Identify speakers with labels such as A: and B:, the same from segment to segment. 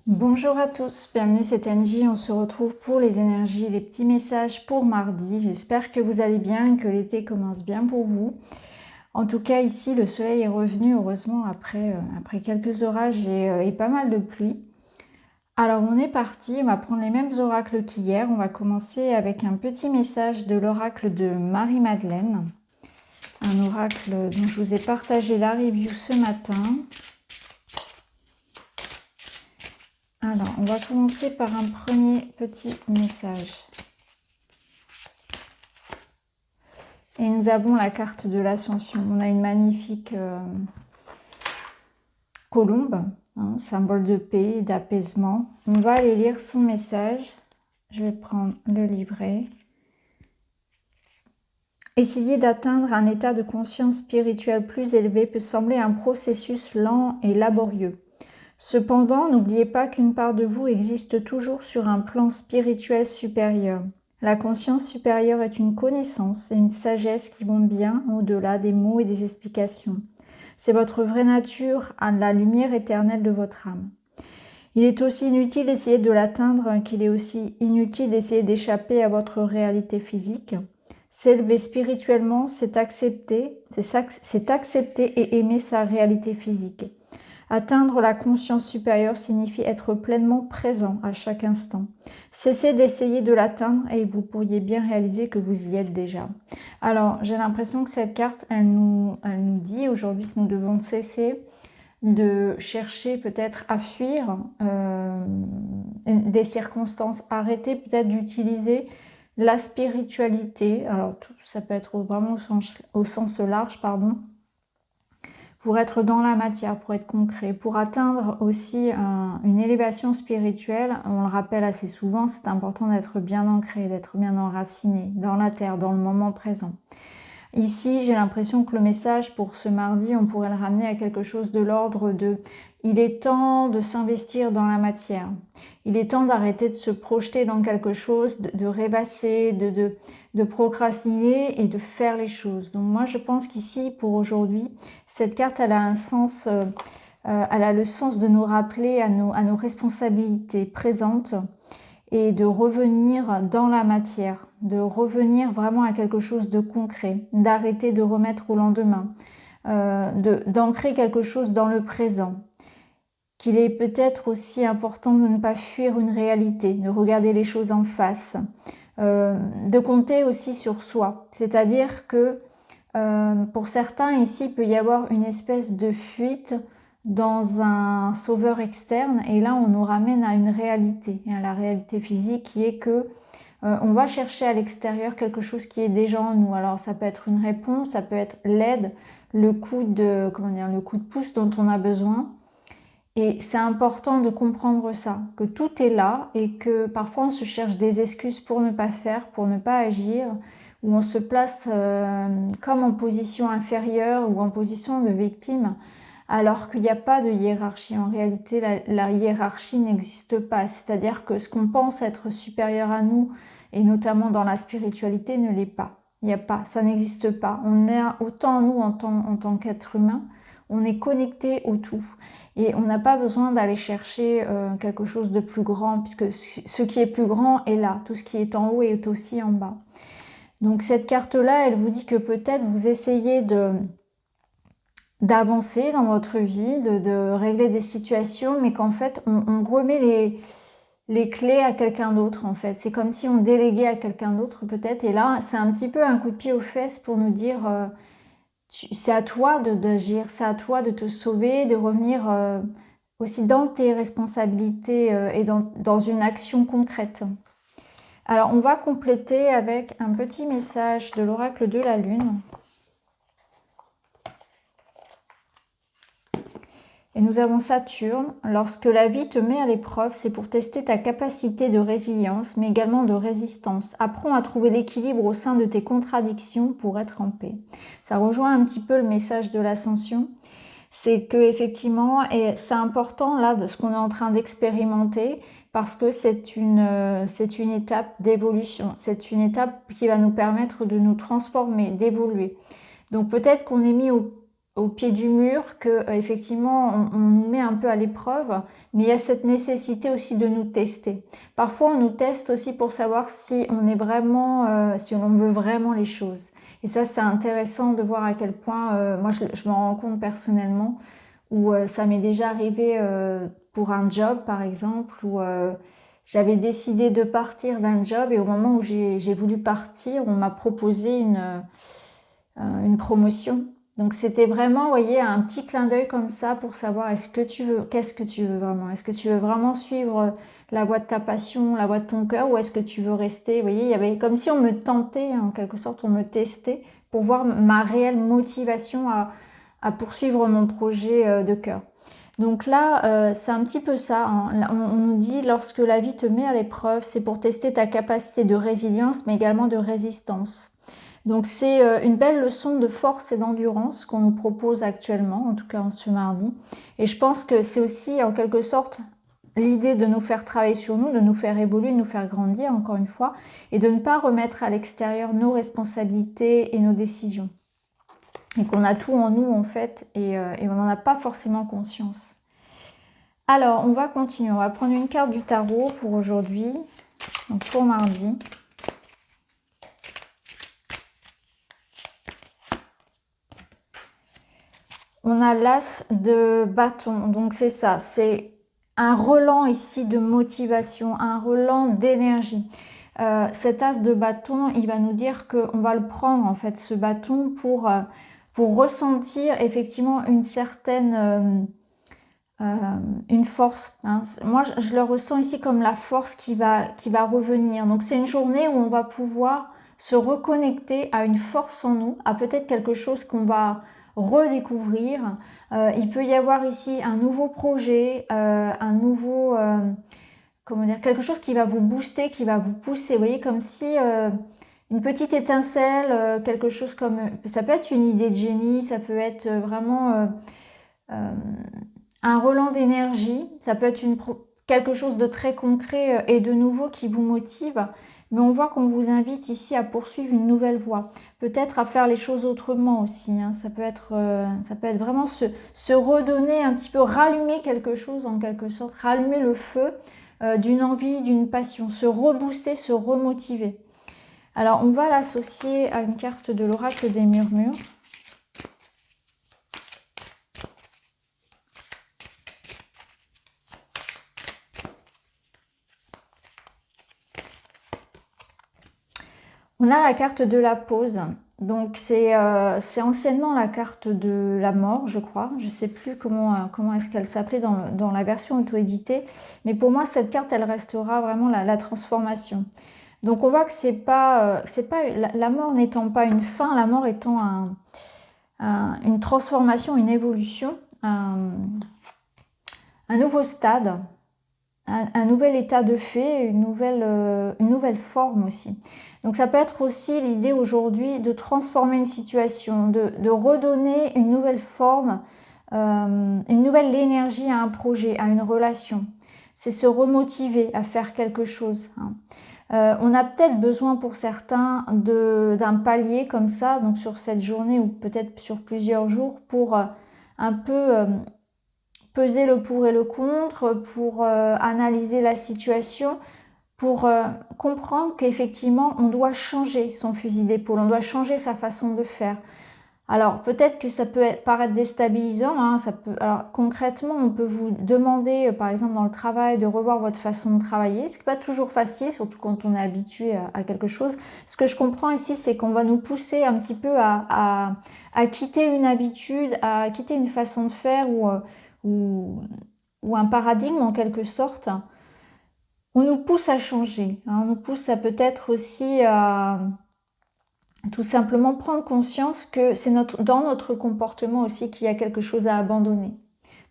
A: Bonjour à tous, bienvenue, c'est Angie. On se retrouve pour les énergies, les petits messages pour mardi. J'espère que vous allez bien, que l'été commence bien pour vous. En tout cas, ici, le soleil est revenu, heureusement, après quelques orages et pas mal de pluie. Alors, on est parti, on va prendre les mêmes oracles qu'hier. On va commencer avec un petit message de l'oracle de Marie-Madeleine. Un oracle dont je vous ai partagé la review ce matin. Alors, on va commencer par un premier petit message. Et nous avons la carte de l'Ascension. On a une magnifique colombe, symbole de paix et d'apaisement. On va aller lire son message. Je vais prendre le livret. Essayer d'atteindre un état de conscience spirituelle plus élevé peut sembler un processus lent et laborieux. Cependant, n'oubliez pas qu'une part de vous existe toujours sur un plan spirituel supérieur. La conscience supérieure est une connaissance et une sagesse qui vont bien au-delà des mots et des explications. C'est votre vraie nature à la lumière éternelle de votre âme. Il est aussi inutile d'essayer de l'atteindre qu'il est aussi inutile d'essayer d'échapper à votre réalité physique. S'élever spirituellement, c'est accepter et aimer sa réalité physique. Atteindre la conscience supérieure signifie être pleinement présent à chaque instant. Cessez d'essayer de l'atteindre et vous pourriez bien réaliser que vous y êtes déjà. Alors, j'ai l'impression que cette carte, elle nous dit aujourd'hui que nous devons cesser de chercher peut-être à fuir des circonstances, arrêter peut-être d'utiliser la spiritualité, alors ça peut être vraiment au sens large, pour être dans la matière, pour être concret, pour atteindre aussi une élévation spirituelle. On le rappelle assez souvent, c'est important d'être bien ancré, d'être bien enraciné dans la terre, dans le moment présent. Ici, j'ai l'impression que le message pour ce mardi, on pourrait le ramener à quelque chose de l'ordre de « il est temps de s'investir dans la matière ». Il est temps d'arrêter de se projeter dans quelque chose, de rêvasser, de procrastiner et de faire les choses. Donc moi, je pense qu'ici, pour aujourd'hui, cette carte, elle a un sens, elle a le sens de nous rappeler à nos responsabilités présentes et de revenir dans la matière, de revenir vraiment à quelque chose de concret, d'arrêter de remettre au lendemain, d'ancrer quelque chose dans le présent. Qu'il est peut-être aussi important de ne pas fuir une réalité, de regarder les choses en face, de compter aussi sur soi. C'est-à-dire que pour certains ici, il peut y avoir une espèce de fuite dans un sauveur externe et là on nous ramène à une réalité, à la réalité physique qui est que on va chercher à l'extérieur quelque chose qui est déjà en nous. Alors ça peut être une réponse, ça peut être l'aide, le coup de pouce dont on a besoin. Et c'est important de comprendre ça, que tout est là et que parfois on se cherche des excuses pour ne pas faire, pour ne pas agir, où on se place comme en position inférieure ou en position de victime, alors qu'il n'y a pas de hiérarchie. En réalité, la hiérarchie n'existe pas. C'est-à-dire que ce qu'on pense être supérieur à nous, et notamment dans la spiritualité, ne l'est pas. Il n'y a pas, ça n'existe pas. On est autant nous en tant qu'être humain, on est connecté au tout. Et on n'a pas besoin d'aller chercher quelque chose de plus grand, puisque ce qui est plus grand est là. Tout ce qui est en haut est aussi en bas. Donc cette carte-là, elle vous dit que peut-être vous essayez d'avancer dans votre vie, de régler des situations, mais qu'en fait, on remet les clés à quelqu'un d'autre, en fait. C'est comme si on déléguait à quelqu'un d'autre, peut-être. Et là, c'est un petit peu un coup de pied aux fesses pour nous dire... c'est à toi d'agir, c'est à toi de te sauver, de revenir aussi dans tes responsabilités et dans une action concrète. Alors, on va compléter avec un petit message de l'oracle de la Lune. Et nous avons Saturne. Lorsque la vie te met à l'épreuve, c'est pour tester ta capacité de résilience, mais également de résistance. Apprends à trouver l'équilibre au sein de tes contradictions pour être en paix. Ça rejoint un petit peu le message de l'ascension. C'est que effectivement, et c'est important là de ce qu'on est en train d'expérimenter, parce que c'est une étape d'évolution. C'est une étape qui va nous permettre de nous transformer, d'évoluer. Donc peut-être qu'on est mis au pied du mur, que effectivement on nous met un peu à l'épreuve, mais il y a cette nécessité aussi de nous tester. Parfois on nous teste aussi pour savoir si on est vraiment, si on veut vraiment les choses. Et ça c'est intéressant de voir à quel point, moi je m'en rends compte personnellement, où ça m'est déjà arrivé pour un job par exemple, où j'avais décidé de partir d'un job et au moment où j'ai voulu partir, on m'a proposé une promotion. Donc c'était vraiment, vous voyez, un petit clin d'œil comme ça pour savoir est-ce que tu veux, qu'est-ce que tu veux vraiment? Est-ce que tu veux vraiment suivre la voie de ta passion, la voie de ton cœur, ou est-ce que tu veux rester? Vous voyez, il y avait comme si on me tentait, en quelque sorte, on me testait pour voir ma réelle motivation à poursuivre mon projet de cœur. Donc là, c'est un petit peu ça, hein. On nous dit, lorsque la vie te met à l'épreuve, c'est pour tester ta capacité de résilience, mais également de résistance. Donc c'est une belle leçon de force et d'endurance qu'on nous propose actuellement, en tout cas en ce mardi. Et je pense que c'est aussi en quelque sorte l'idée de nous faire travailler sur nous, de nous faire évoluer, de nous faire grandir, encore une fois, et de ne pas remettre à l'extérieur nos responsabilités et nos décisions. Et qu'on a tout en nous en fait, et on n'en a pas forcément conscience. Alors, on va continuer. On va prendre une carte du tarot pour aujourd'hui, donc pour mardi. On a l'as de bâton, donc c'est ça, c'est un relent ici de motivation, un relent d'énergie. Cet as de bâton, il va nous dire qu'on va le prendre en fait, ce bâton, pour ressentir effectivement une certaine une force. Hein. Moi, je le ressens ici comme la force qui va revenir. Donc c'est une journée où on va pouvoir se reconnecter à une force en nous, à peut-être quelque chose qu'on va redécouvrir. Il peut y avoir ici un nouveau projet, un nouveau, comment dire, quelque chose qui va vous booster, qui va vous pousser. Vous voyez, comme si une petite étincelle, quelque chose comme, ça peut être une idée de génie, ça peut être vraiment un relent d'énergie, ça peut être quelque chose de très concret et de nouveau qui vous motive. Mais on voit qu'on vous invite ici à poursuivre une nouvelle voie. Peut-être à faire les choses autrement aussi. Hein. Ça peut être vraiment se redonner un petit peu, rallumer quelque chose en quelque sorte, rallumer le feu d'une envie, d'une passion, se rebooster, se remotiver. Alors on va l'associer à une carte de l'oracle des murmures. On a la carte de la pause, donc c'est anciennement la carte de la mort, je crois. Je ne sais plus comment est-ce qu'elle s'appelait dans la version auto-éditée, mais pour moi cette carte elle restera vraiment la transformation. Donc on voit que c'est pas la mort n'étant pas une fin, la mort étant une transformation, une évolution, un nouveau stade, un nouvel état de fait, une nouvelle forme aussi. Donc ça peut être aussi l'idée aujourd'hui de transformer une situation, de redonner une nouvelle forme, une nouvelle énergie à un projet, à une relation. C'est se remotiver à faire quelque chose. Hein. On a peut-être besoin pour certains d'un palier comme ça, donc sur cette journée ou peut-être sur plusieurs jours, pour un peu peser le pour et le contre, pour analyser la situation, pour comprendre qu'effectivement on doit changer son fusil d'épaule, on doit changer sa façon de faire. Alors peut-être que ça peut paraître déstabilisant, hein, alors concrètement on peut vous demander par exemple dans le travail de revoir votre façon de travailler, ce qui n'est pas toujours facile, surtout quand on est habitué à quelque chose. Ce que je comprends ici, c'est qu'on va nous pousser un petit peu à quitter une habitude, à quitter une façon de faire ou un paradigme en quelque sorte. On nous pousse à changer, hein, on nous pousse à peut-être aussi à tout simplement prendre conscience que c'est dans notre comportement aussi qu'il y a quelque chose à abandonner.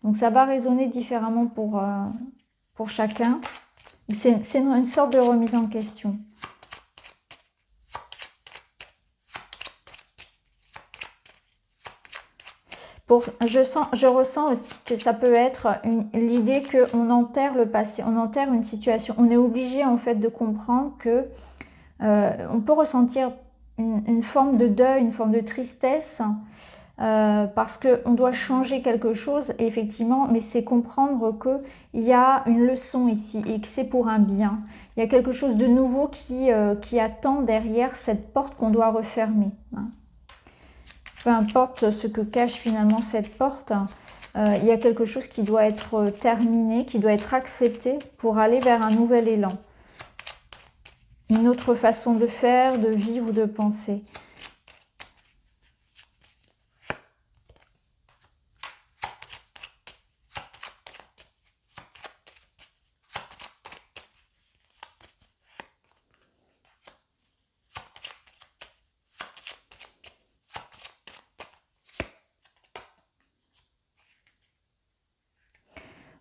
A: Donc ça va résonner différemment pour chacun. C'est une sorte de remise en question. Je ressens aussi que ça peut être l'idée qu'on enterre le passé, on enterre une situation. On est obligé en fait de comprendre que on peut ressentir une forme de deuil, une forme de tristesse parce qu'on doit changer quelque chose, effectivement, mais c'est comprendre qu'il y a une leçon ici et que c'est pour un bien. Il y a quelque chose de nouveau qui attend derrière cette porte qu'on doit refermer. Hein. Peu importe ce que cache finalement cette porte, il y a quelque chose qui doit être terminé, qui doit être accepté pour aller vers un nouvel élan. Une autre façon de faire, de vivre ou de penser.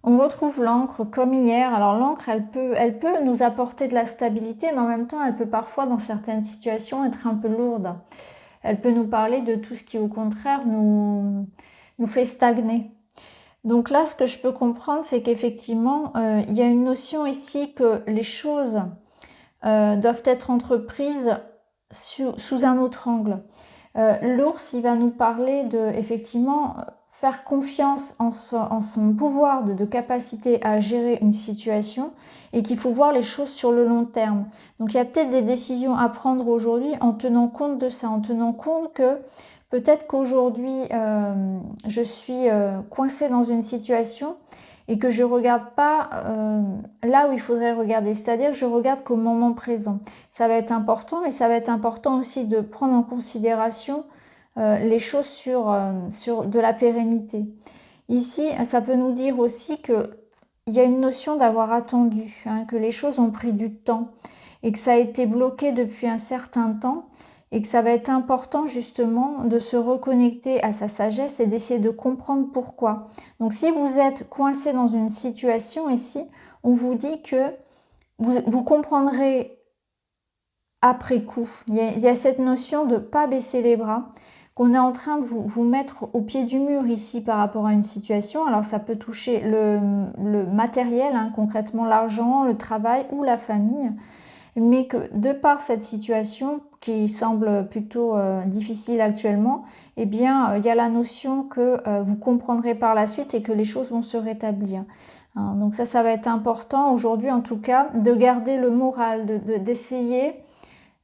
A: On retrouve l'encre comme hier. Alors l'encre, elle peut nous apporter de la stabilité, mais en même temps, elle peut parfois, dans certaines situations, être un peu lourde. Elle peut nous parler de tout ce qui, au contraire, nous fait stagner. Donc là, ce que je peux comprendre, c'est qu'effectivement, il y a une notion ici que les choses doivent être entreprises sous un autre angle. L'ours, il va nous parler de, effectivement, faire confiance en son pouvoir de capacité à gérer une situation et qu'il faut voir les choses sur le long terme. Donc il y a peut-être des décisions à prendre aujourd'hui en tenant compte de ça, en tenant compte que peut-être qu'aujourd'hui je suis coincée dans une situation et que je regarde pas là où il faudrait regarder, c'est-à-dire je regarde qu'au moment présent. Ça va être important, mais ça va être important aussi de prendre en considération les choses sur de la pérennité. Ici, ça peut nous dire aussi que il y a une notion d'avoir attendu, hein, que les choses ont pris du temps et que ça a été bloqué depuis un certain temps et que ça va être important justement de se reconnecter à sa sagesse et d'essayer de comprendre pourquoi. Donc si vous êtes coincé dans une situation ici, on vous dit que vous comprendrez après coup. Il y a cette notion de ne pas baisser les bras, qu'on est en train de vous mettre au pied du mur ici par rapport à une situation. Alors ça peut toucher le matériel, hein, concrètement l'argent, le travail ou la famille, mais que de par cette situation qui semble plutôt difficile actuellement, eh bien il y a la notion que vous comprendrez par la suite et que les choses vont se rétablir. Hein, donc ça va être important aujourd'hui en tout cas de garder le moral, d'essayer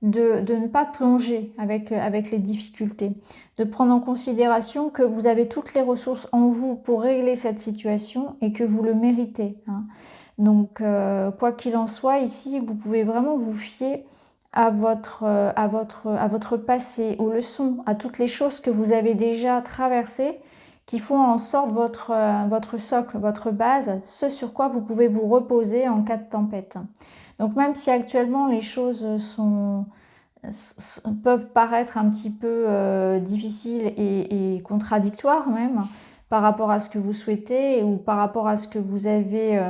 A: de ne pas plonger avec les difficultés, de prendre en considération que vous avez toutes les ressources en vous pour régler cette situation et que vous le méritez. Hein. Donc, quoi qu'il en soit, ici, vous pouvez vraiment vous fier à votre passé, aux leçons, à toutes les choses que vous avez déjà traversées, qui font en sorte votre socle, votre base, ce sur quoi vous pouvez vous reposer en cas de tempête. Donc même si actuellement les choses peuvent paraître un petit peu difficiles et contradictoires même par rapport à ce que vous souhaitez ou par rapport à ce que vous avez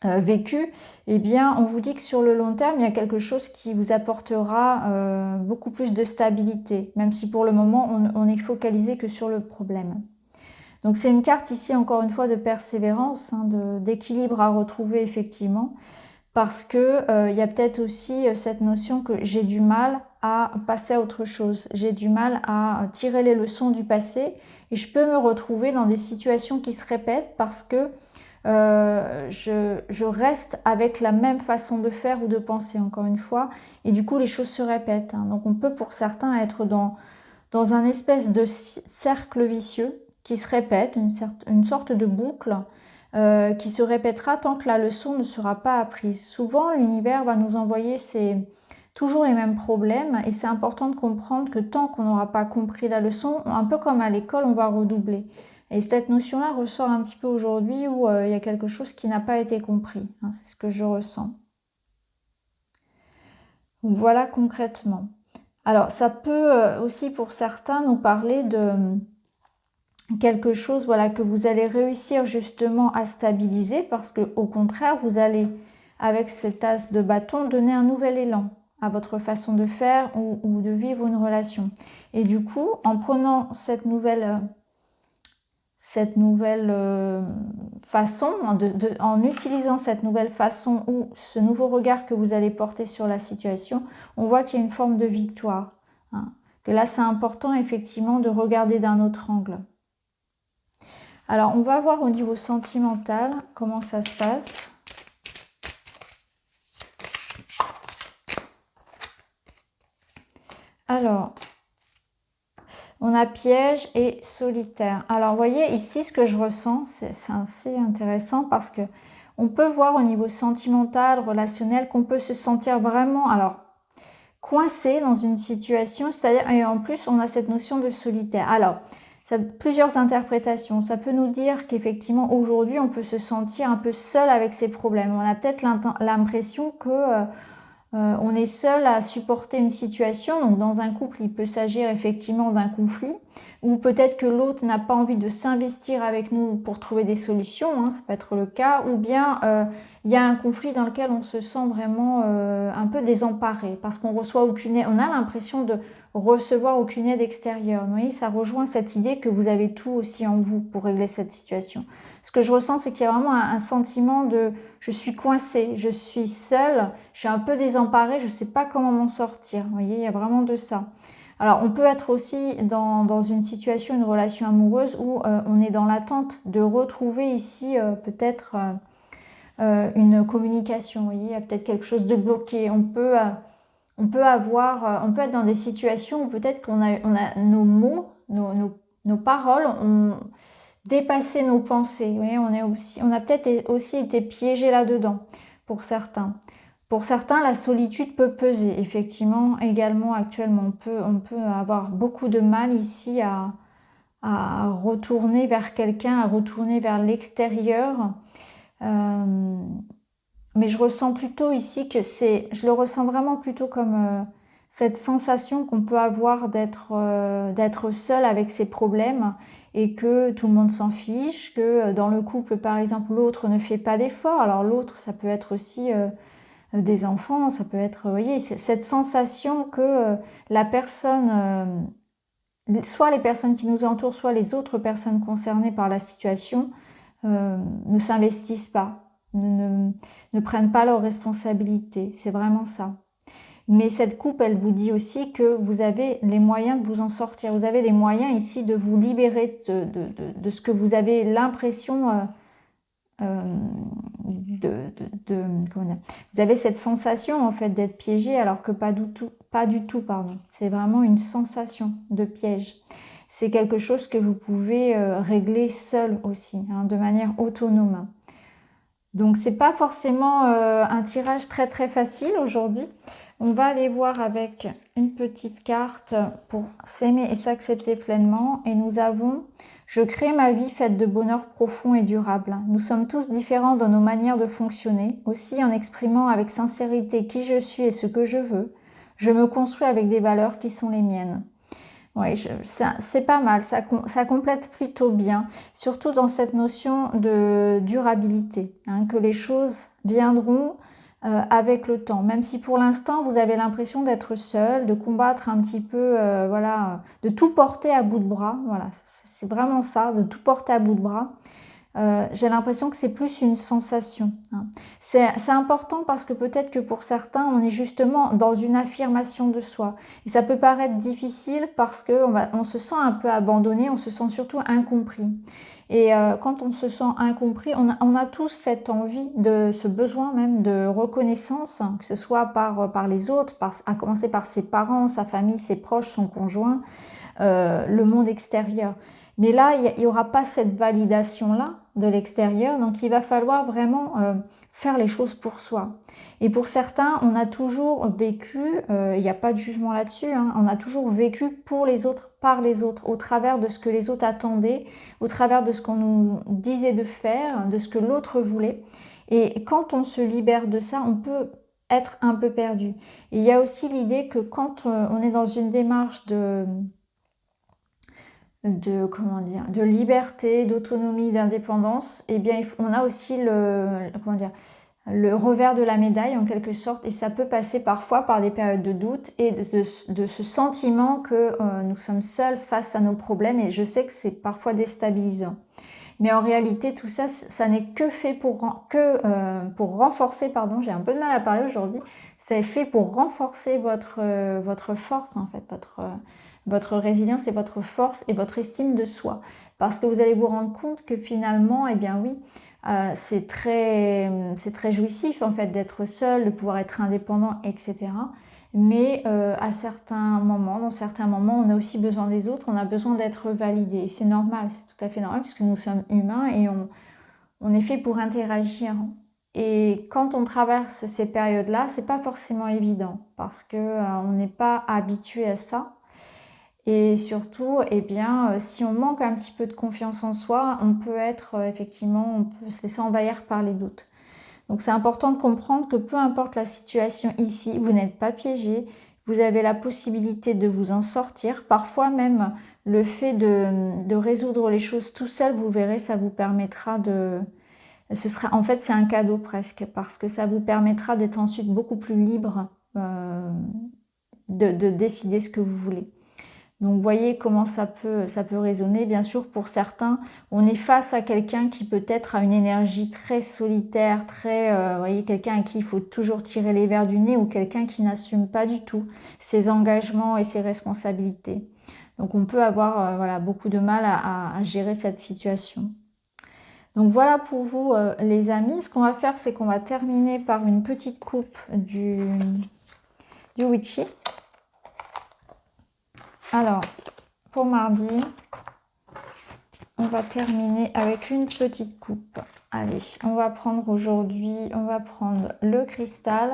A: vécu, eh bien on vous dit que sur le long terme il y a quelque chose qui vous apportera beaucoup plus de stabilité, même si pour le moment on est focalisé que sur le problème. Donc c'est une carte ici encore une fois de persévérance, hein, d'équilibre à retrouver effectivement, parce que y a peut-être aussi cette notion que j'ai du mal à passer à autre chose, j'ai du mal à tirer les leçons du passé et je peux me retrouver dans des situations qui se répètent parce que je reste avec la même façon de faire ou de penser encore une fois et du coup les choses se répètent. Hein. Donc on peut pour certains être dans un espèce de cercle vicieux qui se répète, une sorte de boucle qui se répétera tant que la leçon ne sera pas apprise. Souvent, l'univers va nous envoyer toujours les mêmes problèmes et c'est important de comprendre que tant qu'on n'aura pas compris la leçon, un peu comme à l'école, on va redoubler. Et cette notion-là ressort un petit peu aujourd'hui où il y a quelque chose qui n'a pas été compris. Hein, c'est ce que je ressens. Donc, voilà concrètement. Alors, ça peut aussi pour certains nous parler de quelque chose voilà, que vous allez réussir justement à stabiliser parce que au contraire, vous allez, avec cet as de bâton, donner un nouvel élan à votre façon de faire ou de vivre une relation. Et du coup, en prenant cette nouvelle façon, en utilisant cette nouvelle façon ou ce nouveau regard que vous allez porter sur la situation, on voit qu'il y a une forme de victoire. Hein. que là c'est important effectivement de regarder d'un autre angle. Alors on va voir au niveau sentimental comment ça se passe. Alors, on a piège et solitaire. Alors, vous voyez ici ce que je ressens, c'est assez intéressant parce que on peut voir au niveau sentimental, relationnel, qu'on peut se sentir vraiment, alors, coincé dans une situation, c'est-à-dire, et en plus, on a cette notion de solitaire. Alors, ça a plusieurs interprétations. Ça peut nous dire qu'effectivement, aujourd'hui, on peut se sentir un peu seul avec ses problèmes. On a peut-être l'impression que on est seul à supporter une situation. Donc dans un couple, il peut s'agir effectivement d'un conflit, ou peut-être que l'autre n'a pas envie de s'investir avec nous pour trouver des solutions, hein, ça peut être le cas, ou bien il y a un conflit dans lequel on se sent vraiment un peu désemparé, parce qu'on reçoit aucune aide, on a l'impression de recevoir aucune aide extérieure. Vous voyez, ça rejoint cette idée que vous avez tout aussi en vous pour régler cette situation. Ce que je ressens, c'est qu'il y a vraiment un sentiment de je suis coincée, je suis seule, je suis un peu désemparée, je ne sais pas comment m'en sortir. Vous voyez, il y a vraiment de ça. Alors, on peut être aussi dans une situation, une relation amoureuse où on est dans l'attente de retrouver ici peut-être une communication. Vous voyez, il y a peut-être quelque chose de bloqué. On peut être dans des situations où peut-être qu'on a nos mots, nos paroles, dépasser nos pensées. Vous voyez, on a peut-être aussi été piégé là-dedans pour certains. Pour certains, la solitude peut peser. Effectivement, également actuellement, on peut avoir beaucoup de mal ici à retourner vers quelqu'un, à retourner vers l'extérieur. Mais je ressens plutôt ici que je le ressens vraiment plutôt comme cette sensation qu'on peut avoir d'être seul avec ses problèmes et que tout le monde s'en fiche, que dans le couple par exemple l'autre ne fait pas d'efforts. Alors l'autre ça peut être aussi des enfants, ça peut être, vous voyez, cette sensation que la personne, soit les personnes qui nous entourent, soit les autres personnes concernées par la situation ne s'investissent pas. Ne prennent pas leurs responsabilités. C'est vraiment ça. Mais cette coupe, elle vous dit aussi que vous avez les moyens de vous en sortir. Vous avez les moyens ici de vous libérer de ce que vous avez l'impression comment dire, vous avez cette sensation en fait d'être piégé alors que pas du tout, pardon. C'est vraiment une sensation de piège. C'est quelque chose que vous pouvez régler seul aussi, hein, de manière autonome. Donc c'est pas forcément un tirage très très facile aujourd'hui. On va aller voir avec une petite carte pour s'aimer et s'accepter pleinement. Et nous avons « Je crée ma vie faite de bonheur profond et durable. Nous sommes tous différents dans nos manières de fonctionner. Aussi en exprimant avec sincérité qui je suis et ce que je veux, je me construis avec des valeurs qui sont les miennes. » Oui, c'est pas mal, ça complète plutôt bien, surtout dans cette notion de durabilité, hein, que les choses viendront avec le temps, même si pour l'instant vous avez l'impression d'être seul, de combattre un petit peu, voilà, de tout porter à bout de bras, voilà, c'est vraiment ça, de tout porter à bout de bras. J'ai l'impression que c'est plus une sensation. Hein. C'est important parce que peut-être que pour certains, on est justement dans une affirmation de soi. Et ça peut paraître difficile parce qu'on se sent un peu abandonné, on se sent surtout incompris. Et quand on se sent incompris, on a tous cette envie, ce besoin même de reconnaissance, hein, que ce soit par les autres, à commencer par ses parents, sa famille, ses proches, son conjoint, le monde extérieur. Mais là, il n'y aura pas cette validation-là de l'extérieur, donc il va falloir vraiment faire les choses pour soi. Et pour certains, on a toujours vécu, il n'y a pas de jugement là-dessus, hein, on a toujours vécu pour les autres, par les autres, au travers de ce que les autres attendaient, au travers de ce qu'on nous disait de faire, de ce que l'autre voulait. Et quand on se libère de ça, on peut être un peu perdu. Et il y a aussi l'idée que quand on est dans une démarche comment dire, de liberté, d'autonomie, d'indépendance, eh bien on a aussi le revers de la médaille en quelque sorte, et ça peut passer parfois par des périodes de doute et de ce sentiment que nous sommes seuls face à nos problèmes, et je sais que c'est parfois déstabilisant. Mais en réalité, tout ça, ça n'est que fait pour renforcer, pardon, j'ai un peu de mal à parler aujourd'hui, c'est fait pour renforcer votre force en fait, votre résilience et votre force et votre estime de soi. Parce que vous allez vous rendre compte que finalement, eh bien oui, c'est très jouissif en fait d'être seul, de pouvoir être indépendant, etc. Mais à certains moments, dans certains moments, on a aussi besoin des autres, on a besoin d'être validé. C'est normal, c'est tout à fait normal puisque nous sommes humains et on est fait pour interagir. Et quand on traverse ces périodes-là, c'est pas forcément évident parce que on n'est pas habitué à ça. Et surtout, eh bien, si on manque un petit peu de confiance en soi, on peut être effectivement, on peut se laisser envahir par les doutes. Donc c'est important de comprendre que peu importe la situation ici, vous n'êtes pas piégé, vous avez la possibilité de vous en sortir. Parfois même, le fait de résoudre les choses tout seul, vous verrez, ça vous permettra de... en fait, c'est un cadeau presque, parce que ça vous permettra d'être ensuite beaucoup plus libre de décider ce que vous voulez. Donc, voyez comment ça peut résonner. Bien sûr, pour certains, on est face à quelqu'un qui peut-être a une énergie très solitaire, très, voyez, quelqu'un à qui il faut toujours tirer les verres du nez ou quelqu'un qui n'assume pas du tout ses engagements et ses responsabilités. Donc, on peut avoir voilà, beaucoup de mal à gérer cette situation. Donc, voilà pour vous, les amis. Ce qu'on va faire, c'est qu'on va terminer par une petite coupe du witchy. Alors, pour mardi, on va terminer avec une petite coupe. Allez, on va prendre aujourd'hui, on va prendre le cristal,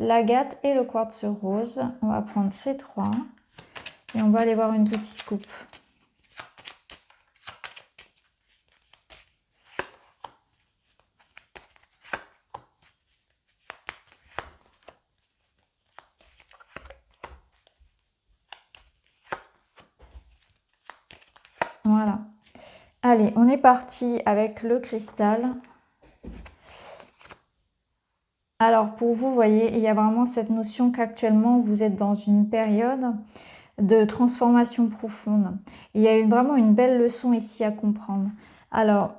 A: l'agate et le quartz rose. On va prendre ces trois et on va aller voir une petite coupe. Voilà. Allez, on est parti avec le cristal. Alors, pour vous, voyez, il y a vraiment cette notion qu'actuellement, vous êtes dans une période de transformation profonde. Il y a vraiment une belle leçon ici à comprendre. Alors,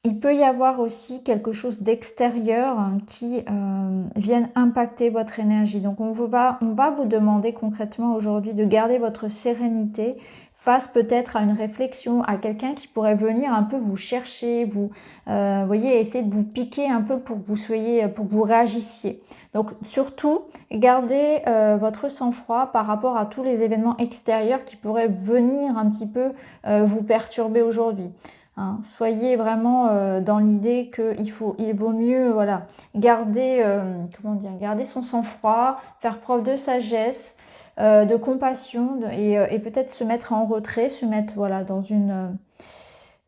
A: il peut y avoir aussi quelque chose d'extérieur qui vienne impacter votre énergie. Donc, on va vous demander concrètement aujourd'hui de garder votre sérénité face peut-être à une réflexion, à quelqu'un qui pourrait venir un peu vous chercher, vous voyez, essayer de vous piquer un peu pour que vous soyez, pour que vous réagissiez. Donc surtout, gardez votre sang-froid par rapport à tous les événements extérieurs qui pourraient venir un petit peu vous perturber aujourd'hui. Hein, soyez vraiment dans l'idée qu'il vaut mieux voilà, garder, garder son sang-froid, faire preuve de sagesse, de compassion et peut-être se mettre en retrait, se mettre voilà,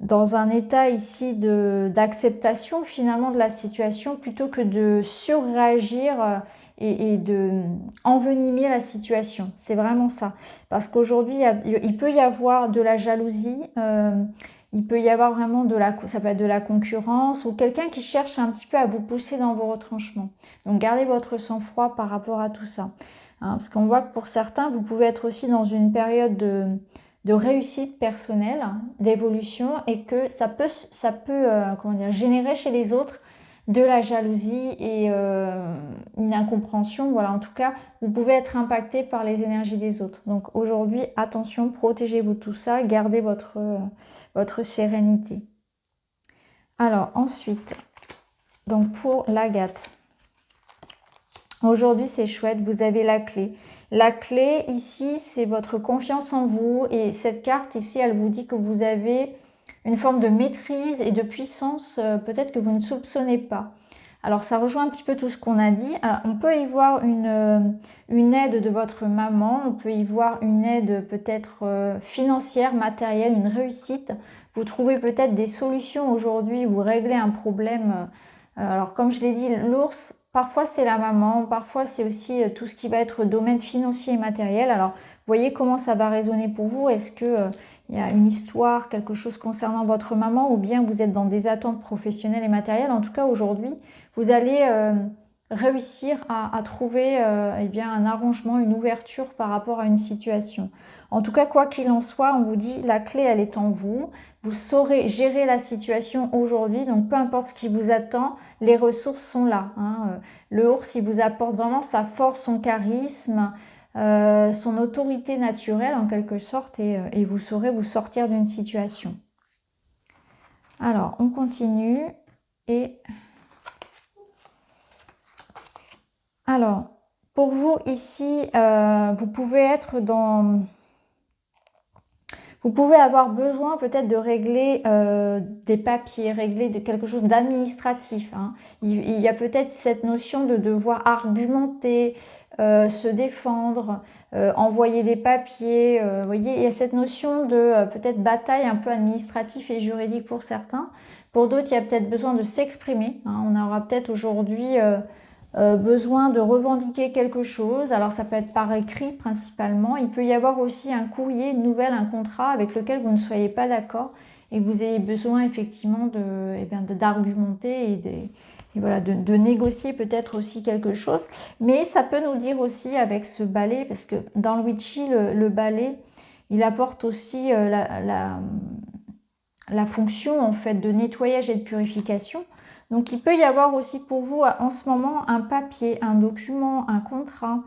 A: dans un état ici d'acceptation finalement de la situation plutôt que de surréagir et de envenimer la situation. C'est vraiment ça. Parce qu'aujourd'hui, il peut y avoir de la jalousie, il peut y avoir vraiment ça peut être de la concurrence ou quelqu'un qui cherche un petit peu à vous pousser dans vos retranchements. Donc gardez votre sang-froid par rapport à tout ça. Hein, parce qu'on voit que pour certains, vous pouvez être aussi dans une période de réussite personnelle, d'évolution et que ça peut générer chez les autres de la jalousie et une incompréhension. Voilà, en tout cas, vous pouvez être impacté par les énergies des autres. Donc aujourd'hui, attention, protégez-vous de tout ça, gardez votre sérénité. Alors ensuite, donc pour l'agate, aujourd'hui c'est chouette, vous avez la clé. La clé ici, c'est votre confiance en vous et cette carte ici, elle vous dit que vous avez une forme de maîtrise et de puissance peut-être que vous ne soupçonnez pas. Alors ça rejoint un petit peu tout ce qu'on a dit. Alors, on peut y voir une aide de votre maman, on peut y voir une aide peut-être financière, matérielle, une réussite. Vous trouvez peut-être des solutions aujourd'hui, vous réglez un problème. Alors comme je l'ai dit, l'ours, parfois c'est la maman, parfois c'est aussi tout ce qui va être domaine financier et matériel. Alors voyez comment ça va résonner pour vous. Est-ce que il y a une histoire, quelque chose concernant votre maman ou bien vous êtes dans des attentes professionnelles et matérielles. En tout cas aujourd'hui, vous allez réussir à trouver eh bien, un arrangement, une ouverture par rapport à une situation. En tout cas, quoi qu'il en soit, on vous dit la clé, elle est en vous. Vous saurez gérer la situation aujourd'hui, donc peu importe ce qui vous attend, les ressources sont là. Hein. Le ours, il vous apporte vraiment sa force, son charisme, son autorité naturelle en quelque sorte et vous saurez vous sortir d'une situation. Alors, on continue et... Alors, pour vous ici, vous pouvez être dans... Vous pouvez avoir besoin peut-être de régler des papiers, régler quelque chose d'administratif. Hein. Il y a peut-être cette notion de devoir argumenter, se défendre, envoyer des papiers. Vous voyez, il y a cette notion de peut-être bataille un peu administrative et juridique pour certains. Pour d'autres, il y a peut-être besoin de s'exprimer. Hein. On aura peut-être aujourd'hui... besoin de revendiquer quelque chose, alors ça peut être par écrit principalement, il peut y avoir aussi un courrier, une nouvelle, un contrat avec lequel vous ne soyez pas d'accord et que vous ayez besoin effectivement d'argumenter et voilà, de négocier peut-être aussi quelque chose, mais ça peut nous dire aussi avec ce balai, parce que dans le witchy, le balai, il apporte aussi la fonction en fait de nettoyage et de purification. Donc il peut y avoir aussi pour vous en ce moment un papier, un document, un contrat,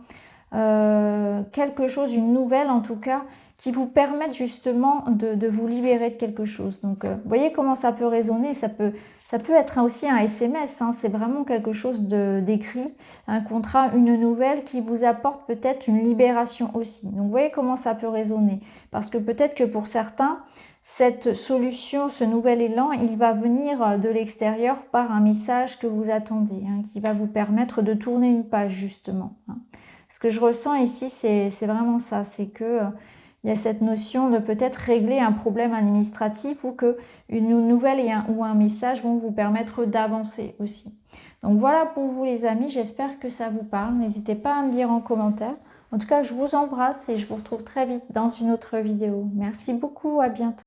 A: quelque chose, une nouvelle en tout cas, qui vous permette justement de vous libérer de quelque chose. Donc vous voyez comment ça peut résonner, ça peut être aussi un SMS, hein, c'est vraiment quelque chose d'écrit, un contrat, une nouvelle qui vous apporte peut-être une libération aussi. Donc vous voyez comment ça peut résonner, parce que peut-être que pour certains, cette solution, ce nouvel élan, il va venir de l'extérieur par un message que vous attendez, hein, qui va vous permettre de tourner une page justement. Hein. Ce que je ressens ici, c'est vraiment ça, c'est que il y a cette notion de peut-être régler un problème administratif ou que une nouvelle ou un message vont vous permettre d'avancer aussi. Donc voilà pour vous les amis, j'espère que ça vous parle. N'hésitez pas à me dire en commentaire. En tout cas, je vous embrasse et je vous retrouve très vite dans une autre vidéo. Merci beaucoup, à bientôt.